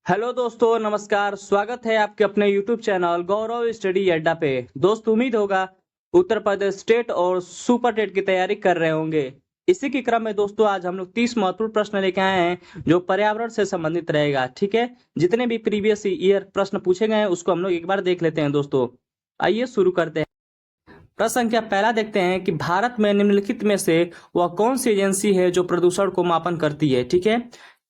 Hello दोस्तों, नमस्कार। स्वागत है आपके अपने यूट्यूब चैनल गौरव स्टडी अड्डा पे। दोस्त, उम्मीद होगा उत्तर प्रदेश स्टेट और सुपर टेट की तैयारी कर रहे होंगे। इसी के क्रम में दोस्तों आज हम लोग 30 महत्वपूर्ण प्रश्न लेके आए हैं जो पर्यावरण से संबंधित रहेगा। ठीक है, जितने भी प्रीवियस ईयर प्रश्न पूछे गए हैं उसको हम लोग एक बार देख लेते हैं। दोस्तों आइए शुरू करते हैं। प्रश्न संख्या पहला देखते हैं कि भारत में निम्नलिखित में से वह कौन सी एजेंसी है जो प्रदूषण को मापन करती है। ठीक है,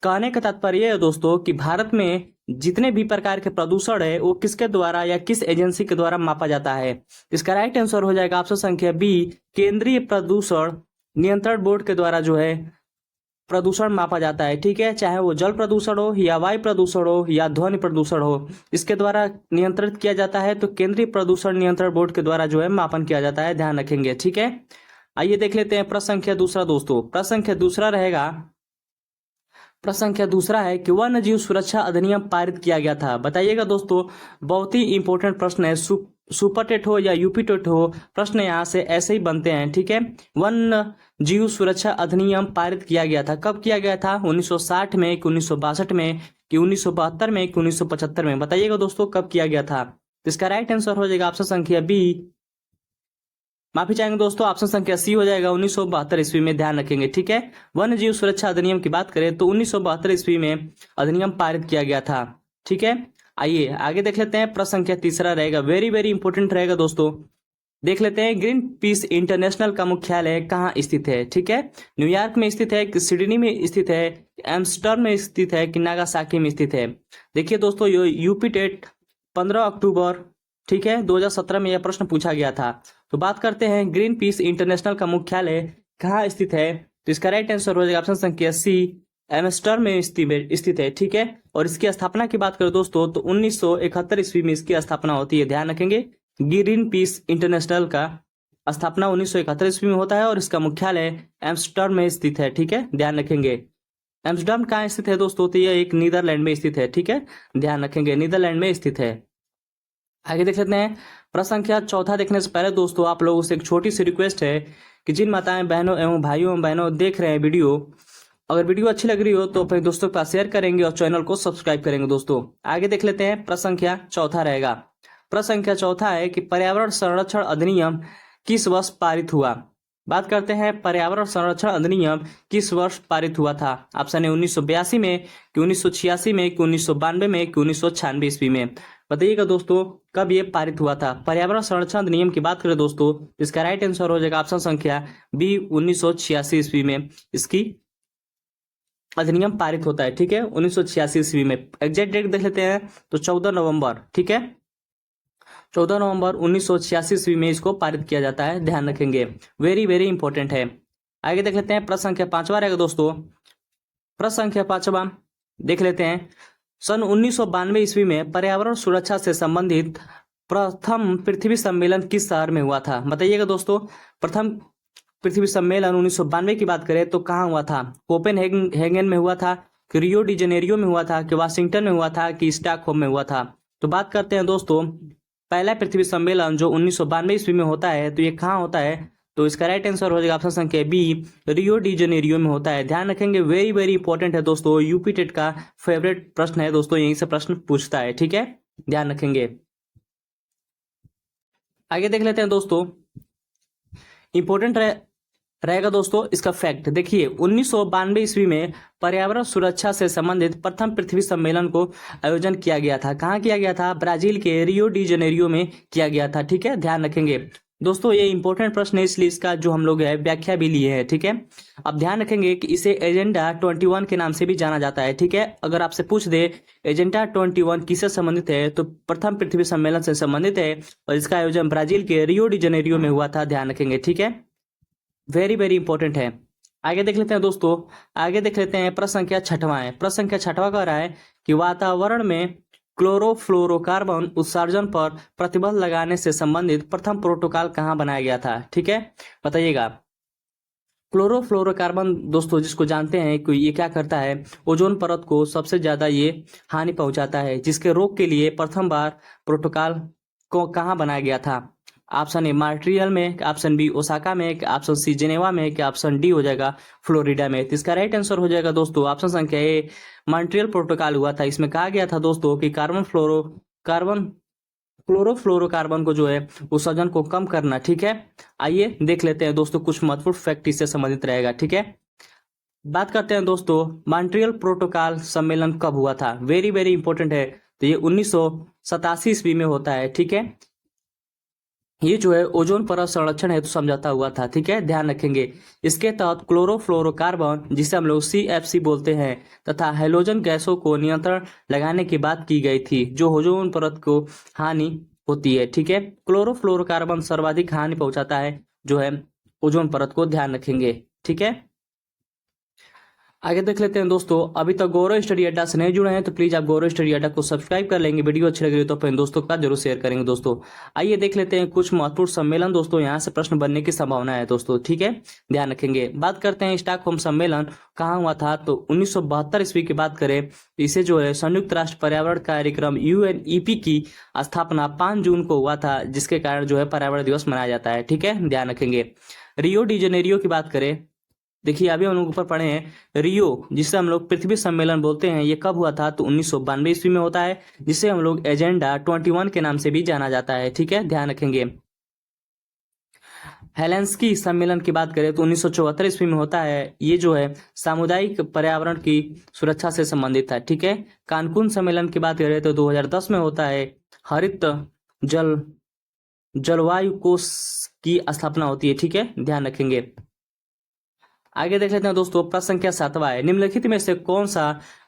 कहने का तात्पर्य है दोस्तों कि भारत में जितने भी प्रकार के प्रदूषण है वो किसके द्वारा या किस एजेंसी के द्वारा मापा जाता है। इसका राइट आंसर हो जाएगा ऑप्शन संख्या बी, केंद्रीय प्रदूषण नियंत्रण बोर्ड के द्वारा जो है प्रदूषण मापा जाता है। ठीक है, चाहे वो जल प्रदूषण हो या वायु प्रदूषण हो या ध्वनि प्रदूषण हो, इसके द्वारा नियंत्रित किया जाता है। तो केंद्रीय प्रदूषण नियंत्रण बोर्ड के द्वारा जो है मापन किया जाता है, ध्यान रखेंगे। ठीक है, आइए देख लेते हैं प्रश्न संख्या दूसरा। दोस्तों प्रश्न संख्या दूसरा रहेगा, प्रश्न संख्या दूसरा है कि वन्य जीव सुरक्षा अधिनियम पारित किया गया था। बताइएगा दोस्तों, बहुत ही इंपॉर्टेंट प्रश्न है। सुपर टेट हो या यूपी टेट हो, प्रश्न यहाँ से ऐसे ही बनते हैं। ठीक है, वन्य जीव सुरक्षा अधिनियम पारित किया गया था। कब किया गया था? 1960 में कि 1962 में कि 1972 में कि 1975 में? बताइएगा दोस्तों कब किया गया था। तो इसका राइट आंसर हो जाएगा ऑप्शन संख्या बी, माफी चाहेंगे दोस्तों, ऑप्शन संख्या सी हो जाएगा 1972 ईस्वी में। ध्यान रखेंगे। ठीक है, वन्य जीव सुरक्षा अधिनियम की बात करें तो 1972 ईस्वी में अधिनियम पारित किया गया था। ठीक है, आइए आगे देख लेते हैं। प्रश्न संख्या तीसरा रहेगा, वेरी वेरी इंपॉर्टेंट रहेगा दोस्तों। देख लेते हैं, ग्रीन पीस इंटरनेशनल का मुख्यालय कहाँ स्थित है। ठीक है, न्यूयॉर्क में स्थित है कि सिडनी में स्थित है, एम्स्टर्डम में स्थित है कि नागासाकी में स्थित है? देखिए दोस्तों, यूपी टेट 15 अक्टूबर, ठीक है, 2017 में यह प्रश्न पूछा गया था। तो बात करते हैं ग्रीन पीस इंटरनेशनल का मुख्यालय कहाँ स्थित है। तो इसका राइट आंसर हो जाएगा ऑप्शन संख्या सी, एम्स्टर्डम में स्थित है। ठीक है, और इसकी स्थापना की बात करें दोस्तों तो 1971 ईस्वी में इसकी स्थापना होती है। ध्यान रखेंगे, ग्रीन पीस इंटरनेशनल का स्थापना 1971 ईस्वी में होता है और इसका मुख्यालय एम्स्टर्डम में स्थित है। ठीक है, ध्यान रखेंगे। एम्स्टर्डम कहाँ स्थित है दोस्तों? तो यह एक नीदरलैंड में स्थित है। ठीक है, ध्यान रखेंगे, नीदरलैंड में स्थित है। आगे देख लेते हैं। प्रश्न संख्या चौथा देखने से पहले दोस्तों आप लोगों से एक छोटी सी रिक्वेस्ट है कि जिन माताएं बहनों एवं भाइयों एवं बहनों देख रहे हैं वीडियो, अगर वीडियो अच्छी लग रही हो तो अपने दोस्तों के पास शेयर करेंगे और चैनल को सब्सक्राइब करेंगे। दोस्तों आगे देख लेते हैं, प्रश्न संख्या चौथा रहेगा। प्रश्न संख्या चौथा है कि पर्यावरण संरक्षण अधिनियम किस वर्ष पारित हुआ। बात करते हैं, पर्यावरण संरक्षण अधिनियम किस वर्ष पारित हुआ था? ऑप्शन है 1982 में कि 1986 में कि 1992 में कि 1996 ईस्वी में? बताइएगा दोस्तों कब ये पारित हुआ था। पर्यावरण संरक्षण अधिनियम की बात करें दोस्तों, इसका राइट आंसर हो जाएगा ऑप्शन संख्या बी, 1986 ईस्वी में इसकी अधिनियम पारित होता है। ठीक है, 1986 ईस्वी में। एग्जैक्ट डेट देख लेते हैं तो 14 नवंबर, ठीक है, 14 नवंबर 1986 ईस्वी में इसको पारित किया जाता है। ध्यान रखेंगे, वेरी वेरी इंपॉर्टेंट है। आगे देख लेते हैं, प्रश्न संख्या पांचवा रहेगा दोस्तों। प्रश्न संख्या पांचवा देख लेते हैं, सन 1992 ईस्वी में पर्यावरण सुरक्षा से संबंधित प्रथम पृथ्वी सम्मेलन किस शहर में हुआ था? बताइएगा दोस्तों, प्रथम पृथ्वी सम्मेलन 1992 की बात करें तो कहाँ हुआ था? कोपेनहेगन में हुआ था कि रियो डी जेनेरियो में हुआ था कि वाशिंगटन में हुआ था कि स्टॉकहोम में हुआ था? तो बात करते हैं दोस्तों, पहला पृथ्वी सम्मेलन जो 1992 ईस्वी में होता है तो ये कहाँ होता है? तो इसका राइट आंसर हो जाएगा ऑप्शन संख्या बी, रियो डी जेनेरियो में होता है। ध्यान रखेंगे, वेरी वेरी इंपॉर्टेंट है दोस्तों, यूपी टेट का फेवरेट प्रश्न है दोस्तों, यहीं से प्रश्न पूछता है। ठीक है, ध्यान रखेंगे। आगे देख लेते हैं दोस्तों, इंपॉर्टेंट रहेगा दोस्तों इसका फैक्ट। देखिए, 1992 ईस्वी में पर्यावरण सुरक्षा से संबंधित प्रथम पृथ्वी सम्मेलन को आयोजन किया गया था। कहाँ किया गया था? ब्राजील के रियो डी जेनेरियो में किया गया था। ठीक है, ध्यान रखेंगे दोस्तों, ये इंपॉर्टेंट प्रश्न है इसलिए इसका जो हम लोग है व्याख्या भी लिए हैं। ठीक है, अब ध्यान रखेंगे कि इसे एजेंडा 21 के नाम से भी जाना जाता है। ठीक है, अगर आपसे पूछ दे एजेंडा 21 किससे संबंधित है तो प्रथम पृथ्वी सम्मेलन से संबंधित है और इसका आयोजन ब्राजील के रियो डी जेनेरियो में हुआ था। ध्यान रखेंगे। ठीक है, वेरी वेरी इंपॉर्टेंट है। आगे देख लेते हैं दोस्तों, आगे देख लेते हैं, प्रश्न संख्या छठवां है। प्रश्न संख्या छठवां कह रहा है कि वातावरण में क्लोरोफ्लोरोकार्बन उत्सर्जन पर प्रतिबंध लगाने से संबंधित प्रथम प्रोटोकॉल कहाँ बनाया गया था? ठीक है, बताइएगा। क्लोरोफ्लोरोकार्बन दोस्तों जिसको जानते हैं कि ये क्या करता है, ओजोन परत को सबसे ज्यादा ये हानि पहुंचाता है, जिसके रोक के लिए प्रथम बार प्रोटोकॉल को कहाँ बनाया गया था? ऑप्शन ए मॉन्ट्रियल में, ऑप्शन बी ओसाका में, ऑप्शन सी जिनेवा में, कि ऑप्शन डी हो जाएगा फ्लोरिडा में। तो इसका राइट आंसर हो जाएगा दोस्तों ऑप्शन संख्या ए, मॉन्ट्रियल प्रोटोकॉल हुआ था। इसमें कहा गया था दोस्तों कि कार्बन क्लोरोफ्लोरोकार्बन को जो है उत्सर्जन को कम करना। ठीक है, आइए देख लेते हैं दोस्तों कुछ महत्वपूर्ण फैक्ट इससे संबंधित रहेगा। ठीक है, बात करते हैं दोस्तों मॉन्ट्रियल प्रोटोकॉल सम्मेलन कब हुआ था। वेरी वेरी इंपॉर्टेंट है। तो ये 1987 ईस्वी में होता है। ठीक है, ये जो है ओजोन परत संरक्षण हेतु समझौता हुआ था। ठीक है, ध्यान रखेंगे। इसके तहत क्लोरोफ्लोरोकार्बन, जिसे हम लोग CFC बोलते हैं, तथा हैलोजन गैसों को नियंत्रण लगाने की बात की गई थी, जो ओजोन परत को हानि होती है। ठीक है, क्लोरोफ्लोरोकार्बन सर्वाधिक हानि पहुंचाता है जो है ओजोन परत को, ध्यान रखेंगे। ठीक है, आगे देख लेते हैं दोस्तों। अभी तक गौरव स्टडी अड्डा से नहीं जुड़े हैं तो प्लीज आप गौरव स्टडी अड्डा को सब्सक्राइब कर लेंगे। वीडियो अच्छी लग रही तो अपने दोस्तों के साथ जरूर शेयर करेंगे दोस्तों। आइए देख लेते हैं कुछ महत्वपूर्ण सम्मेलन दोस्तों, यहाँ से प्रश्न बनने की संभावना है दोस्तों। ठीक है, ध्यान रखेंगे। बात करते हैं स्टॉकहोम सम्मेलन कहाँ हुआ था। तो 1972 ईस्वी की बात करें, इसे जो है संयुक्त राष्ट्र पर्यावरण कार्यक्रम UNEP की स्थापना 5 जून को हुआ था, जिसके कारण जो है पर्यावरण दिवस मनाया जाता है। ठीक है, ध्यान रखेंगे। रियो डी जेनेरियो की बात करें, देखिए अभी हम लोग ऊपर पढ़े हैं रियो, जिसे हम लोग पृथ्वी सम्मेलन बोलते हैं, ये कब हुआ था। तो 1992 ईस्वी में होता है, जिसे हम लोग एजेंडा 21 के नाम से भी जाना जाता है। ठीक है, ध्यान रखेंगे। हेलेंस्की सम्मेलन की बात करें तो 1974 ईस्वी में होता है। ये जो है सामुदायिक पर्यावरण की सुरक्षा से संबंधित है। ठीक है, कानकुन सम्मेलन की बात करें तो 2010 में होता है। हरित जलवायु कोष की स्थापना होती है। ठीक है, ध्यान रखेंगे। आगे देख लेते हैं दोस्तों, प्रश्न संख्या 7वां है, निम्नलिखित में से कौन सा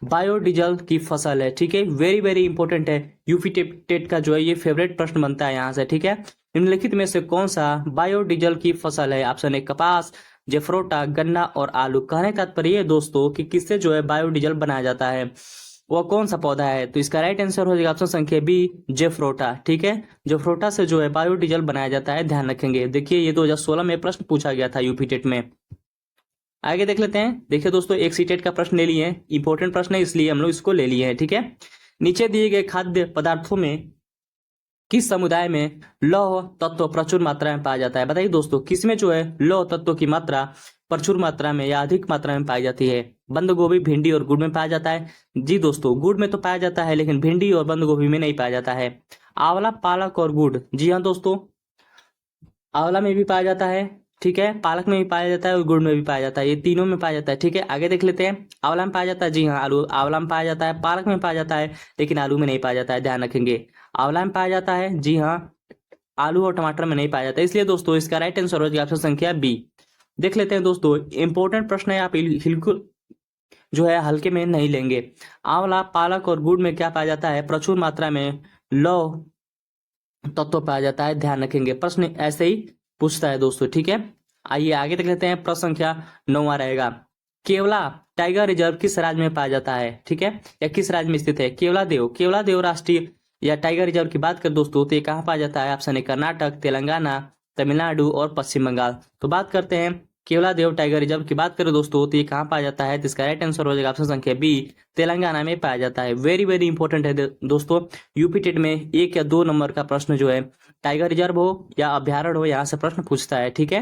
बायोडीजल की फसल है। ठीक है, वेरी वेरी इंपॉर्टेंट है। यूपी टेट का जो है ये फेवरेट प्रश्न बनता है यहाँ से। ठीक है, निम्नलिखित में से कौन सा बायोडीजल की फसल है। ऑप्शन ए कपास, जेफ्रोटा, गन्ना और आलू। कहने का तात्पर्य है दोस्तों कि किससे जो है बायोडीजल बनाया जाता है, वह कौन सा पौधा है। तो इसका राइट आंसर हो जाएगा ऑप्शन संख्या बी, जेफ्रोटा। ठीक है, जेफ्रोटा से जो है बायोडीजल बनाया जाता है, ध्यान रखेंगे। देखिए ये 2016 में प्रश्न पूछा गया था यूपी टेट में। आगे देख लेते हैं। देखिए दोस्तों, एक सीटेट का प्रश्न ले लिए हैं, इंपॉर्टेंट प्रश्न है इसलिए हम लोग इसको ले लिए हैं। ठीक है, नीचे दिए गए खाद्य पदार्थों में किस समुदाय में लौह तत्व प्रचुर मात्रा में पाया जाता है। बताइए दोस्तों, किसमें जो है लौह तत्व की मात्रा प्रचुर मात्रा में या अधिक मात्रा में पाई जाती है। बंद गोभी, भिंडी और गुड़ में पाया जाता है। जी दोस्तों, गुड़ में तो पाया जाता है, लेकिन भिंडी और बंद गोभी में नहीं पाया जाता है। आंवला, पालक और गुड़, जी हाँ दोस्तों, आंवला में भी पाया जाता है। ठीक है, पालक में भी पाया जाता है और गुड़ में भी पाया जाता है, ये तीनों में पाया जाता है। ठीक है, आगे देख लेते हैं। आंवला में पाया जाता है, जी हाँ, आलू आंवला में पाया जाता है। पालक में पाया जाता है, लेकिन आलू में नहीं पाया जाता है, ध्यान रखेंगे। आंवला में पाया जाता है, जी हाँ, आलू और टमाटर में नहीं पाया जाता है। इसलिए दोस्तों इसका राइट आंसर हो जाएगा ऑप्शन संख्या बी। देख लेते हैं दोस्तों, इंपॉर्टेंट प्रश्न है, आप बिल्कुल जो है हल्के में नहीं लेंगे। आंवला, पालक और गुड़ में क्या पाया जाता है, प्रचुर मात्रा में लौह तत्व पाया जाता है, ध्यान रखेंगे। प्रश्न ऐसे ही पूछता है दोस्तों। ठीक है, आइए आगे देख लेते हैं। प्रश्न संख्या 9वां रहेगा, केवला टाइगर रिजर्व किस राज्य में पाया जाता है। ठीक है, या किस राज्य में स्थित है। केवलादेव राष्ट्रीय या टाइगर रिजर्व की बात करें दोस्तों तो ये कहाँ पाया जाता है। ऑप्शन ए कर्नाटक, तेलंगाना, तमिलनाडु और पश्चिम बंगाल। तो बात करते हैं केवलादेव टाइगर रिजर्व की बात करें दोस्तों तो ये कहाँ पाया जाता है। तो इसका राइट आंसर हो जाएगा ऑप्शन संख्या बी, तेलंगाना में पाया जाता है। वेरी वेरी इंपॉर्टेंट है दोस्तों, यूपी टेट में 1 या 2 नंबर का प्रश्न जो है टाइगर रिजर्व हो या अभ्यारण्य हो, यहाँ से प्रश्न पूछता है। ठीक है,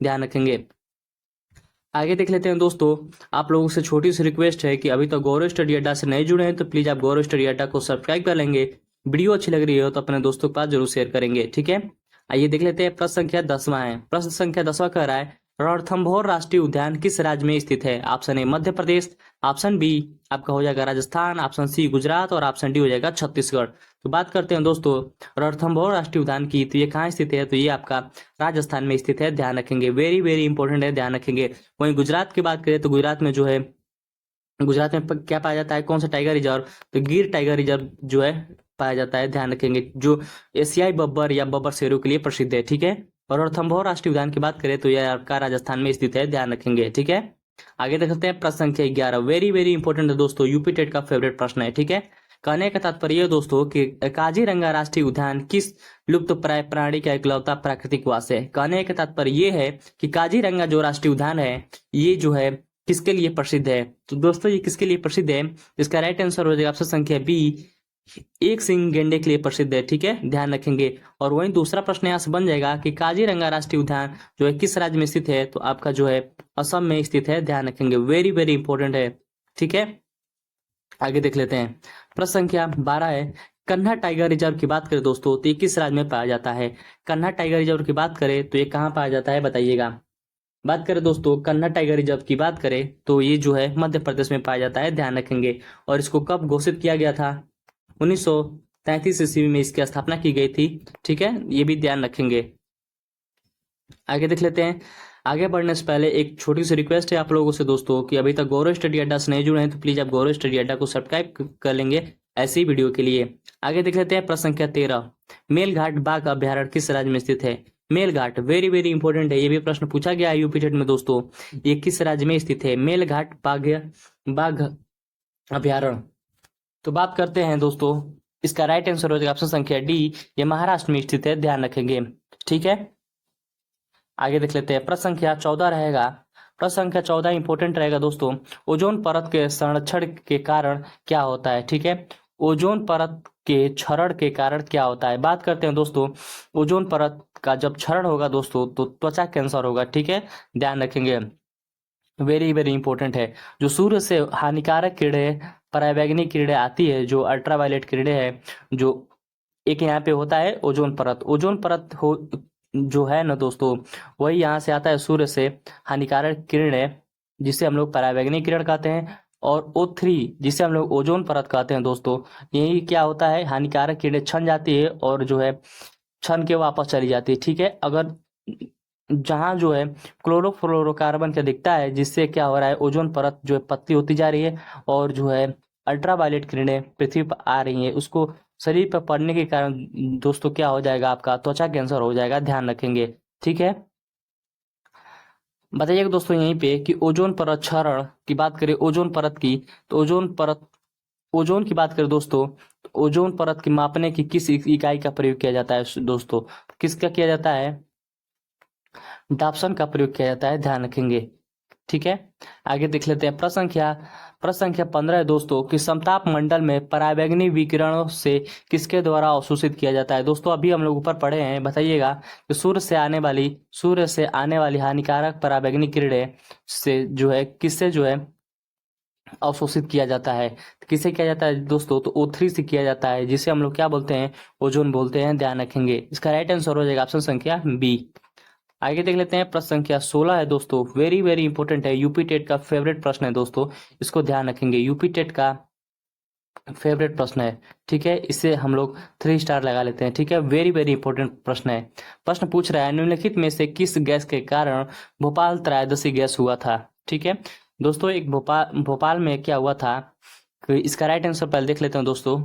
ध्यान रखेंगे। आगे देख लेते हैं दोस्तों, आप लोगों से छोटी सी रिक्वेस्ट है कि अभी तक गौरव स्टडी अड्डा से नहीं जुड़े हैं तो प्लीज आप गौरव स्टडी अड्डा को सब्सक्राइब कर लेंगे। वीडियो अच्छी लग रही हो तो अपने दोस्तों के पास जरूर शेयर करेंगे। ठीक है, आइए देख लेते हैं। प्रश्न संख्या 10वां है। प्रश्न संख्या 10वां कह रहा है, रणथंभौर राष्ट्रीय उद्यान किस राज्य में स्थित है। Option A Madhya Pradesh, option B आपका हो जाएगा राजस्थान, ऑप्शन सी गुजरात और ऑप्शन डी हो जाएगा छत्तीसगढ़। तो बात करते हैं दोस्तों रणथंभौर राष्ट्रीय उद्यान की, तो ये कहाँ स्थित है। तो ये आपका राजस्थान में स्थित है, ध्यान रखेंगे। वेरी वेरी इंपॉर्टेंट है, ध्यान रखेंगे। वहीं गुजरात की बात करें तो गुजरात में जो है, गुजरात में क्या पाया जाता है, कौन सा टाइगर रिजर्व। तो गिर टाइगर रिजर्व जो है पाया जाता है, ध्यान रखेंगे, जो एशियाई बब्बर या बब्बर शेरों के लिए प्रसिद्ध है। ठीक है, और रणथंभौर राष्ट्रीय उद्यान की बात करें तो यह आपका राजस्थान में स्थित है, ध्यान रखेंगे। ठीक है, आगे देखते हैं। प्रश्न संख्या 11 वेरी वेरी इंपॉर्टेंट है दोस्तों, यूपी टेट का फेवरेट प्रश्न है। ठीक है, कहने का तात्पर्य दोस्तों कि काजीरंगा राष्ट्रीय उद्यान किस लुप्त प्राय प्राणी का इकलौता प्राकृतिक वास है। कहने का तात्पर्य ये है कि काजीरंगा जो राष्ट्रीय उद्यान है ये जो है किसके लिए प्रसिद्ध है। तो दोस्तों ये किसके लिए प्रसिद्ध है, इसका राइट आंसर हो जाएगा ऑप्शन संख्या बी, एक सींग गेंडे के लिए प्रसिद्ध है, ठीक है, ध्यान रखेंगे। और वहीं दूसरा प्रश्न यहाँ से बन जाएगा कि काजीरंगा राष्ट्रीय उद्यान जो है किस राज्य में स्थित है, तो आपका जो है असम में स्थित है, ध्यान रखेंगे, वेरी वेरी इंपॉर्टेंट है, ठीक है। आगे देख लेते हैं, प्रश्न संख्या 12 है, कन्हा टाइगर रिजर्व की बात करें दोस्तों तो ये किस राज्य में पाया जाता है। कन्हा टाइगर रिजर्व की बात करें तो ये कहाँ पाया जाता है, बताइएगा। बात करें दोस्तों कन्हा टाइगर रिजर्व की बात करें तो ये जो है मध्य प्रदेश में पाया जाता है, ध्यान रखेंगे। और इसको कब घोषित किया गया था, 1933 ईस्वी में इसकी स्थापना की गई थी, ठीक है, ये भी ध्यान रखेंगे। आगे देख लेते हैं। आगे बढ़ने से पहले एक छोटी सी रिक्वेस्ट है आप लोगों से दोस्तों कि अभी तक गौरव स्टडी अड्डा से नहीं जुड़े हैं तो प्लीज आप गौरव स्टडी अड्डा को सब्सक्राइब कर लेंगे ऐसी वीडियो के लिए। आगे देख लेते हैं, प्रश्न संख्या 13, मेलघाट बाघ अभ्यारण्य किस राज्य में स्थित है। मेलघाट वेरी वेरी इंपॉर्टेंट है, ये भी प्रश्न पूछा गया है यूपी टेट में दोस्तों, ये किस राज्य में स्थित है, मेलघाट बाघ अभ्यारण्य। तो बात करते हैं दोस्तों, इसका राइट आंसर हो जाएगा ऑप्शन संख्या डी, ये महाराष्ट्र में स्थित है, ध्यान रखेंगे, ठीक है। आगे देख लेते हैं, प्रश्न संख्या 14 रहेगा। प्रश्न संख्या 14 इंपॉर्टेंट रहेगा दोस्तों, ओजोन परत के संरक्षण के कारण क्या होता है, ठीक है, ओजोन परत के क्षरण के कारण क्या होता है। बात करते हैं दोस्तों, ओजोन परत का जब क्षरण होगा दोस्तों तो त्वचा कैंसर होगा, ठीक है, ध्यान रखेंगे, वेरी वेरी इंपॉर्टेंट है। जो सूर्य से हानिकारक किरणें, पराबैंगनी किरणें आती है, जो अल्ट्रावायलेट किरणें है, जो एक यहाँ पे होता है ओजोन परत, ओजोन परत हो जो है ना दोस्तों, वही यहाँ से आता है सूर्य से हानिकारक किरणें, जिसे हम लोग पराबैंगनी किरण कहते हैं, और O3 जिसे हम लोग ओजोन परत कहते हैं दोस्तों। यही क्या होता है, हानिकारक किरणें छन जाती है और जो है छन के वापस चली जाती है, ठीक है। अगर जहाँ जो है क्लोरोफ्लोरोकार्बन क्या दिखता है, जिससे क्या हो रहा है, ओजोन परत जो है पतली होती जा रही है और जो है अल्ट्रावायलेट किरणें पृथ्वी पर आ रही है, उसको शरीर पर पड़ने के कारण दोस्तों क्या हो जाएगा, आपका त्वचा कैंसर हो जाएगा, ध्यान रखेंगे, ठीक है। बताइएगा दोस्तों यहीं पे कि ओजोन परत क्षरण की बात करें, ओजोन परत की, तो ओजोन की बात करें दोस्तों, तो ओजोन परत की मापने की किस इकाई का प्रयोग किया जाता है दोस्तों, किसका किया जाता है, डाप्सन का प्रयोग किया जाता है, ध्यान रखेंगे, ठीक है। आगे देख लेते हैं, प्रश्न संख्या 15 है दोस्तों कि समताप मंडल में पराबैंगनी विकिरणों से किसके द्वारा अवशोषित किया जाता है। दोस्तों अभी हम लोग ऊपर पढ़े हैं, बताइएगा कि सूर्य से आने वाली हानिकारक पराबैंगनी किरणें से जो है किससे जो है अवशोषित किया जाता है, किसे किया जाता है दोस्तों, तो O3 से किया जाता है, जिसे हम लोग क्या बोलते हैं, ओजोन बोलते हैं, ध्यान रखेंगे। इसका राइट आंसर हो जाएगा ऑप्शन संख्या बी। आगे देख लेते हैं, प्रश्न संख्या 16 है दोस्तों, वेरी वेरी इंपॉर्टेंट है, यूपी टेट का फेवरेट प्रश्न है दोस्तों, इसको ध्यान रखेंगे, यूपी टेट का फेवरेट प्रश्न है, ठीक है, इसे हम लोग 3 स्टार लगा लेते हैं, ठीक है, वेरी वेरी इंपॉर्टेंट प्रश्न है। प्रश्न पूछ रहा है, निम्नलिखित में से किस गैस के कारण भोपाल त्रयोदशी गैस हुआ था, ठीक है दोस्तों। एक भोपाल में क्या हुआ था, इसका राइट आंसर पहले देख लेते हैं दोस्तों।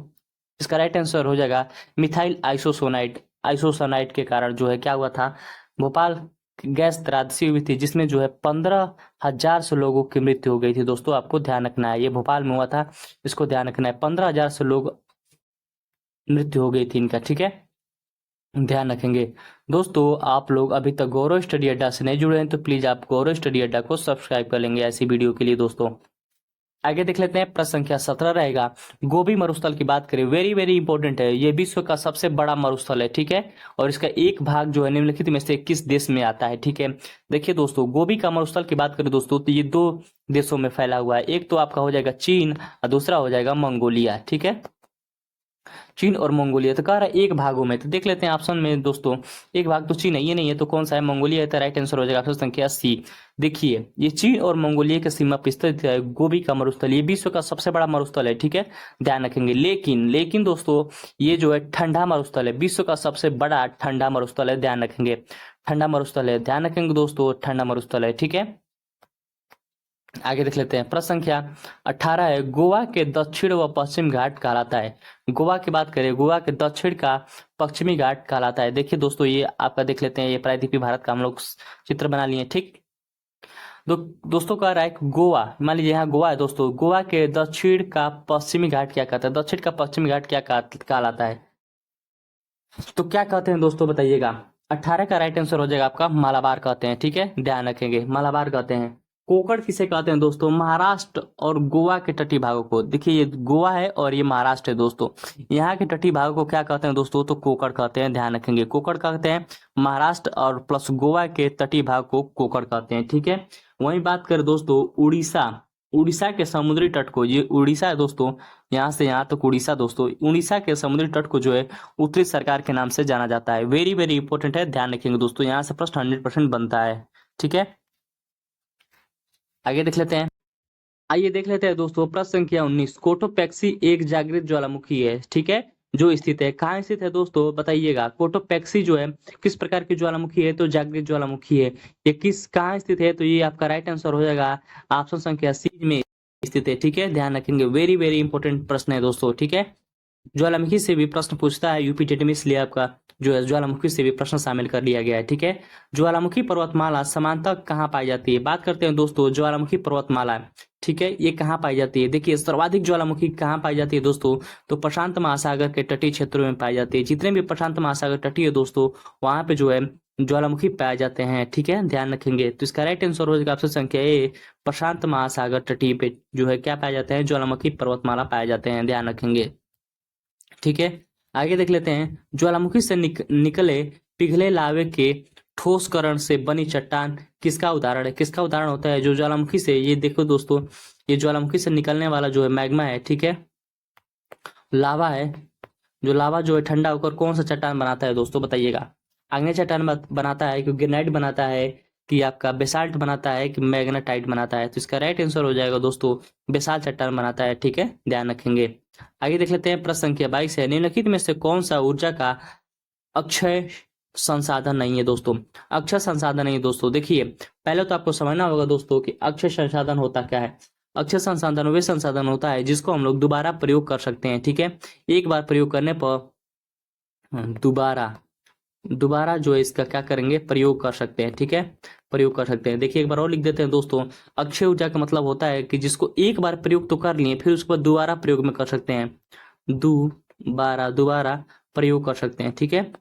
इसका राइट आंसर हो जाएगा मिथाइल आइसोसोनाइट के कारण जो है क्या हुआ था, भोपाल गैस त्रासदी हुई थी, जिसमें जो है 15,000 से लोगों की मृत्यु हो गई थी दोस्तों, आपको ध्यान रखना है, ये भोपाल में हुआ था, इसको ध्यान रखना है, 15,000 से लोग मृत्यु हो गई थी इनका, ठीक है, ध्यान रखेंगे। दोस्तों आप लोग अभी तक गौरव स्टडी अड्डा से नहीं जुड़े हैं तो प्लीज आप गौरव स्टडी अड्डा को सब्सक्राइब कर लेंगे ऐसी वीडियो के लिए दोस्तों। आगे देख लेते हैं, प्रश्न संख्या 17 रहेगा, गोबी मरुस्थल की बात करें, वेरी वेरी इंपॉर्टेंट है, ये विश्व का सबसे बड़ा मरुस्थल है, ठीक है, और इसका एक भाग जो है निम्नलिखित में से किस देश में आता है, ठीक है। देखिए दोस्तों, गोबी का मरुस्थल की बात करें दोस्तों तो ये 2 देशों में फैला हुआ है, एक तो आपका हो जाएगा चीन और दूसरा हो जाएगा मंगोलिया, ठीक है, चीन और मंगोलिया। तो कह रहा है एक भागों में, तो देख लेते हैं ऑप्शन में दोस्तों, एक भाग तो चीन है, ये नहीं है तो कौन सा है, मंगोलिया है, तो राइट आंसर हो जाएगा ऑप्शन संख्या सी। देखिए ये चीन और मंगोलिया के सीमा पर स्थित है गोबी का मरुस्थल, ये विश्व का सबसे बड़ा मरुस्थल है, ठीक है, ध्यान रखेंगे। लेकिन दोस्तों ये जो है ठंडा मरुस्थल है, विश्व का सबसे बड़ा ठंडा मरुस्थल है, ध्यान रखेंगे, ठंडा मरुस्थल है, ध्यान रखेंगे दोस्तों, ठंडा मरुस्थल है, ठीक है। आगे देख लेते हैं, प्रश्न संख्या 18 है, गोवा के दक्षिण व पश्चिम घाट कहलाता है। गोवा की बात करें, गोवा के दक्षिण का पश्चिमी घाट कहलाता है। देखिए दोस्तों ये आपका देख लेते हैं, ये प्रायद्वीपीय भारत का हम लोग चित्र बना लिए, ठीक। दोस्तों कह रहा है गोवा, मान लीजिए यहाँ गोवा है दोस्तों, गोवा के दक्षिण का पश्चिमी घाट क्या कहता है, दक्षिण का पश्चिमी घाट क्या कहलाता है, तो क्या कहते हैं दोस्तों बताइएगा। 18 का राइट आंसर हो जाएगा आपका मालाबार कहते हैं, ठीक है, ध्यान रखेंगे, मालाबार कहते हैं। कोकण किसे कहते हैं दोस्तों? महाराष्ट्र और गोवा के तटीय भागों को। देखिए ये गोवा है और ये महाराष्ट्र है दोस्तों। यहाँ के तटीय भागों को क्या कहते हैं दोस्तों? तो कोकण कहते हैं, ध्यान रखेंगे। कोकण कहते हैं महाराष्ट्र और प्लस गोवा के तटीय भाग को कोकण कहते हैं, ठीक है। वहीं बात करें दोस्तों उड़ीसा, उड़ीसा के समुद्री तट को, ये उड़ीसा है दोस्तों, यहाँ से यहाँ तक उड़ीसा दोस्तों, उड़ीसा के समुद्री तट को जो है उत्तरी सरकार के नाम से जाना जाता है। वेरी वेरी इंपॉर्टेंट है, ध्यान रखेंगे दोस्तों, यहाँ से प्रश्न 100% बनता है, ठीक है। आगे देख लेते हैं। आइए देख लेते हैं दोस्तों प्रश्न संख्या 19। कोटोपैक्सी एक जागृत ज्वालामुखी है, ठीक है, जो स्थित है, कहाँ स्थित है दोस्तों? बताइएगा। कोटोपैक्सी जो है किस प्रकार की ज्वालामुखी है? तो जागृत ज्वालामुखी है। ये किस कहाँ स्थित है? तो ये आपका राइट आंसर हो जाएगा ऑप्शन संख्या सी में स्थित है, ठीक है, ध्यान रखेंगे। वेरी वेरी इंपॉर्टेंट प्रश्न है दोस्तों, ठीक है। ज्वालामुखी से भी प्रश्न पूछता है यूपी टेट में, इसलिए आपका जो है ज्वालामुखी से भी प्रश्न शामिल कर लिया गया है, ठीक है। ज्वालामुखी पर्वतमाला समांतर कहाँ पाई जाती है? बात करते हैं दोस्तों ज्वालामुखी पर्वतमाला, ठीक है, ये कहाँ पाई जाती है? देखिए सर्वाधिक ज्वालामुखी कहाँ पाई जाती है दोस्तों? तो प्रशांत महासागर के तटीय क्षेत्रों में पाई जाती है। जितने भी प्रशांत महासागर तटीय है दोस्तों, वहां पे जो है ज्वालामुखी पाए जाते हैं, ठीक है, ध्यान रखेंगे। तो इसका राइट आंसर हो जाएगा ऑप्शन संख्या ए, प्रशांत महासागर तटीय पे जो है क्या पाए जाते हैं? ज्वालामुखी पर्वतमाला पाए जाते हैं, ध्यान रखेंगे, ठीक है। आगे देख लेते हैं। ज्वालामुखी से निकले पिघले लावे के ठोसकरण से बनी चट्टान किसका उदाहरण है? किसका उदाहरण होता है? जो ज्वालामुखी से, ये देखो दोस्तों, ये ज्वालामुखी से निकलने वाला जो है मैग्मा है, ठीक है, लावा है। जो लावा जो है ठंडा होकर कौन सा चट्टान बनाता है दोस्तों? बताइएगा। आग्नेय चट्टान बनाता है कि ग्रेनाइट बनाता है कि आपका बेसाल्ट बनाता है कि मैग्नेटाइट बनाता है? तो इसका राइट आंसर हो जाएगा दोस्तों बेसाल्ट चट्टान बनाता है, ठीक है, ध्यान रखेंगे। आगे देख लेते हैं। प्रश्न संख्या 22 है। निम्नलिखित में से कौन सा ऊर्जा का अक्षय संसाधन नहीं है दोस्तों? अक्षय संसाधन नहीं है दोस्तों। देखिए पहले तो आपको समझना होगा दोस्तों कि अक्षय संसाधन होता क्या है। अक्षय संसाधन वे संसाधन होता है जिसको हम लोग दोबारा प्रयोग कर सकते हैं, ठीक है। एक बार प्रयोग करने पर दोबारा जो है इसका क्या करेंगे? प्रयोग कर सकते हैं, ठीक है, प्रयोग कर सकते हैं। देखिए एक बार और लिख देते हैं दोस्तों। अक्षय ऊर्जा का मतलब होता है कि जिसको एक बार प्रयोग तो कर लिए, फिर उसको दोबारा प्रयोग में कर सकते हैं, दोबारा प्रयोग कर सकते हैं, ठीक है,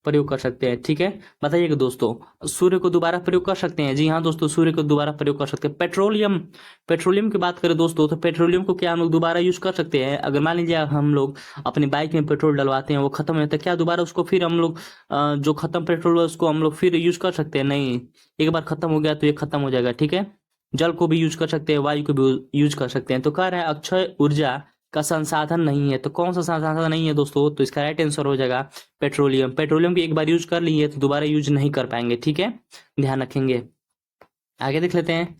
प्रयोग कर सकते हैं, ठीक है। बताइएगा दोस्तों सूर्य को दोबारा प्रयोग कर सकते हैं? जी हाँ दोस्तों, सूर्य को दोबारा प्रयोग कर सकते हैं। पेट्रोलियम की बात करें दोस्तों, तो पेट्रोलियम को क्या हम लोग दोबारा यूज कर सकते हैं? अगर मान लीजिए हम लोग अपनी बाइक में पेट्रोल डलवाते हैं, वो खत्म है, तो क्या दोबारा उसको फिर हम लोग जो खत्म पेट्रोल है उसको हम लोग फिर यूज कर सकते हैं? नहीं, एक बार खत्म हो गया तो ये खत्म हो जाएगा, ठीक है। जल को भी यूज कर सकते हैं, वायु को भी यूज कर सकते हैं। तो कह रहा है अक्षय ऊर्जा का संसाधन नहीं है। तो कौन सा संसाधन नहीं है दोस्तों? तो इसका राइट आंसर हो जाएगा पेट्रोलियम की एक बार यूज कर ली है तो दोबारा यूज नहीं कर पाएंगे, ठीक है, ध्यान रखेंगे। आगे देख लेते हैं।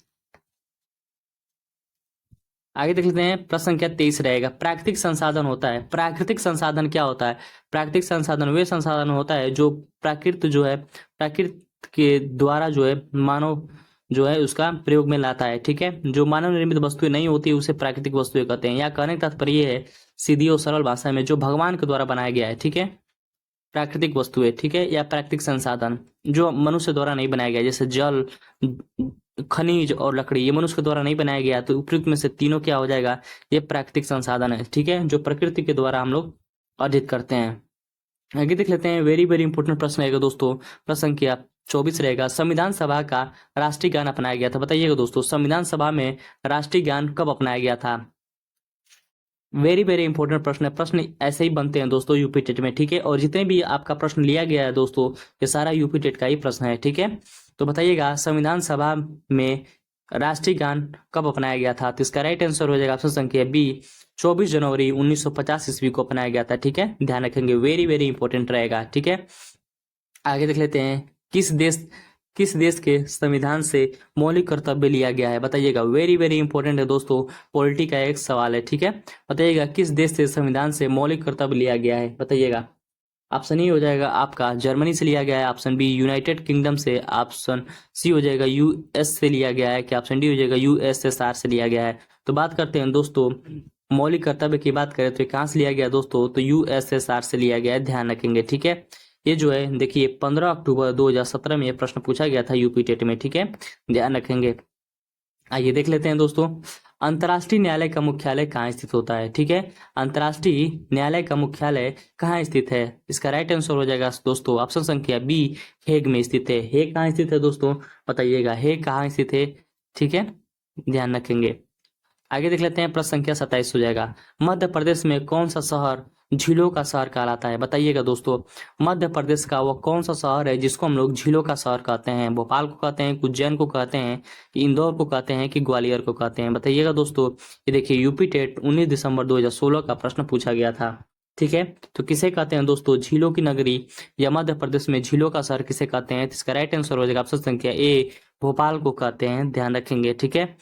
प्रश्न संख्या 23 रहेगा। प्राकृतिक संसाधन होता है, प्राकृतिक संसाधन क्या होता है? प्राकृतिक संसाधन वे संसाधन होता है जो प्राकृत के द्वारा जो है मानव जो है उसका प्रयोग में लाता है, ठीक है। जो मानव निर्मित वस्तुएं नहीं होती उसे प्राकृतिक वस्तुएं कहते हैं। या कहने का तात्पर्य है सीधी और सरल भाषा में जो भगवान के द्वारा बनाया गया है, ठीक है, प्राकृतिक वस्तुएं, ठीक है, या प्राकृतिक संसाधन जो मनुष्य द्वारा नहीं बनाया गया, जैसे जल, खनिज और लकड़ी, ये मनुष्य के द्वारा नहीं बनाया गया। तो उपयुक्त में से तीनों क्या हो जाएगा? ये प्राकृतिक संसाधन है, ठीक है, जो प्रकृति के द्वारा हम लोग अर्जित करते हैं। आगे देख लेते हैं। वेरी वेरी इंपॉर्टेंट प्रश्न रहेगा दोस्तों। प्रश्न संख्या 24 रहेगा। संविधान सभा का राष्ट्रीय गान अपनाया गया था? बताइएगा दोस्तों संविधान सभा में राष्ट्रीय गान कब अपनाया गया था? वेरी वेरी इंपॉर्टेंट प्रश्न है। प्रश्न ऐसे ही बनते हैं दोस्तों यूपी टेट में, ठीक है, और जितने भी आपका प्रश्न लिया गया है दोस्तों ये सारा यूपी टेट का ही प्रश्न है, ठीक है। तो बताइएगा संविधान सभा में राष्ट्रीय गान कब अपनाया गया था? तो इसका राइट आंसर हो जाएगा ऑप्शन संख्या बी, 24 जनवरी 1950 ईस्वी को अपनाया गया था, ठीक है, ध्यान रखेंगे। वेरी वेरी इंपॉर्टेंट रहेगा, ठीक है। आगे देख लेते हैं। किस देश के संविधान से मौलिक कर्तव्य लिया गया है? बताइएगा। वेरी वेरी इंपॉर्टेंट है दोस्तों, पॉलिटी का एक सवाल है, ठीक है। बताइएगा किस देश से संविधान से मौलिक कर्तव्य लिया गया है? बताइएगा। ऑप्शन ई हो जाएगा आपका जर्मनी से लिया गया है, ऑप्शन बी यूनाइटेड किंगडम से, ऑप्शन सी हो जाएगा यूएस से लिया गया है, कि ऑप्शन डी हो जाएगा यूएसएसआर से लिया गया है। तो बात करते हैं दोस्तों मौलिक कर्तव्य की बात करें तो कहाँ से लिया गया दोस्तों? तो यूएसएसआर से लिया गया है, ध्यान रखेंगे, ठीक है। ये जो है देखिए 15 अक्टूबर 2017 में ये प्रश्न पूछा गया था यूपी टेट में, ठीक है, ध्यान रखेंगे। आइए देख लेते हैं दोस्तों। अंतर्राष्ट्रीय न्यायालय का मुख्यालय कहाँ स्थित होता है? ठीक है, अंतर्राष्ट्रीय न्यायालय का मुख्यालय कहाँ स्थित है? इसका राइट आंसर हो जाएगा दोस्तों ऑप्शन संख्या बी, हेग में स्थित है। हेग कहाँ स्थित है दोस्तों? बताइएगा, हेग कहाँ स्थित है? ठीक है, ध्यान रखेंगे। आगे देख लेते हैं, प्रश्न संख्या 27 हो जाएगा। मध्य प्रदेश में कौन सा शहर झीलों का शहर कहलाता है? बताइएगा दोस्तों, मध्य प्रदेश का वो कौन सा शहर है जिसको हम लोग झीलों का शहर कहते हैं? भोपाल को कहते हैं, उज्जैन को कहते हैं, कि इंदौर को कहते हैं, कि ग्वालियर को कहते हैं? बताइएगा दोस्तों। ये देखिए, यूपी टेट 19 दिसंबर 2016 का प्रश्न पूछा गया था। ठीक है, तो किसे कहते हैं दोस्तों झीलों की नगरी, या मध्य प्रदेश में झीलों का शहर किसे कहते हैं? तो इसका राइट आंसर हो जाएगा ऑप्शन संख्या ए, भोपाल को कहते हैं। ध्यान रखेंगे। ठीक है,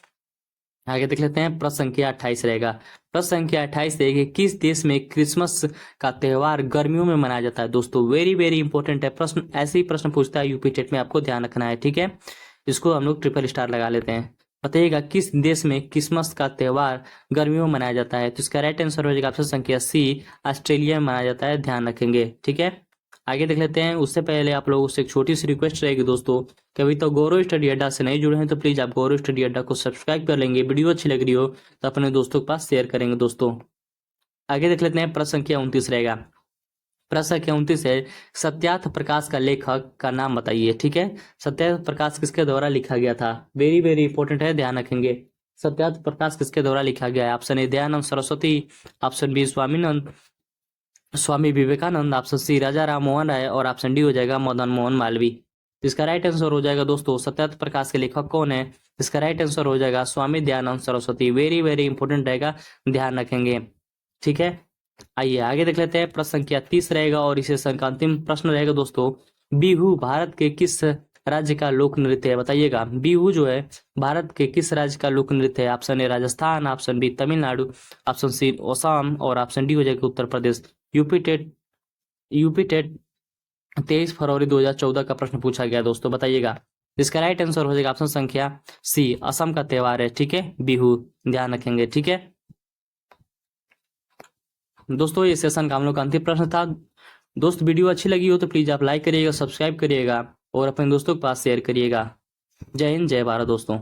आगे देख लेते हैं, प्रश्न संख्या 28 रहेगा। प्रश्न संख्या 28 देखिए, किस देश में क्रिसमस का त्योहार गर्मियों में मनाया जाता है? दोस्तों वेरी वेरी इंपॉर्टेंट है प्रश्न, ऐसे ही प्रश्न पूछता है यूपी टेट में, आपको ध्यान रखना है। ठीक है, इसको हम लोग ट्रिपल स्टार लगा लेते हैं। बताइएगा, किस देश में क्रिसमस का त्योहार गर्मियों में मनाया जाता है? तो इसका राइट आंसर हो जाएगा ऑप्शन संख्या सी, ऑस्ट्रेलिया में मनाया जाता है। ध्यान रखेंगे। ठीक है, आगे देख लेते हैं। उससे पहले आप लोगों से एक छोटी सी रिक्वेस्ट रहेगी दोस्तों, कभी तो गौरव स्टडी अड्डा से नहीं जुड़े हैं तो प्लीज आप गौरव स्टडी अड्डा को सब्सक्राइब कर लेंगे। वीडियो अच्छी लग रही हो तो अपने दोस्तों के पास शेयर करेंगे दोस्तों। आगे देख लेते हैं, प्रश्न संख्या 29 रहेगा। प्रश्न संख्या 29 है, सत्यार्थ प्रकाश का लेखक का नाम बताइए। ठीक है, सत्यार्थ प्रकाश किसके द्वारा लिखा गया था? वेरी वेरी इंपॉर्टेंट है, ध्यान रखेंगे। सत्यार्थ प्रकाश किसके द्वारा लिखा गया है? Option A Dayanand Saraswati, option B Swami Vivekanand, option C Raja Ram Mohan Roy, और ऑप्शन डी हो जाएगा मदन मोहन मालवीय। इसका राइट आंसर हो जाएगा दोस्तों, सत्यार्थ प्रकाश के लेखक कौन है? इसका राइट आंसर हो जाएगा Swami Dayanand Saraswati. Very very important रहेगा, ध्यान रखेंगे। ठीक है, आइए आगे देख लेते हैं। प्रश्न संख्या 30 रहेगा और इस सेशन का अंतिम प्रश्न रहेगा दोस्तों। बिहू भारत के किस राज्य का लोक नृत्य है? बताइएगा, बिहू जो है भारत के किस राज्य का लोक नृत्य है? Option A Rajasthan, option B Tamil Nadu, option C Assam, और ऑप्शन डी हो जाएगा उत्तर प्रदेश। यूपी टेट 23 फरवरी 2014 का प्रश्न पूछा गया दोस्तों। बताइएगा, इसका राइट आंसर हो जाएगा ऑप्शन संख्या सी, असम का त्योहार है। ठीक है, बिहू। ध्यान रखेंगे। ठीक है दोस्तों, ये सेशन का हम लोग का अंतिम प्रश्न था। दोस्त वीडियो अच्छी लगी हो तो प्लीज आप लाइक करिएगा, सब्सक्राइब करिएगा और अपने दोस्तों के पास शेयर करिएगा। जय हिंद, जय भारत दोस्तों।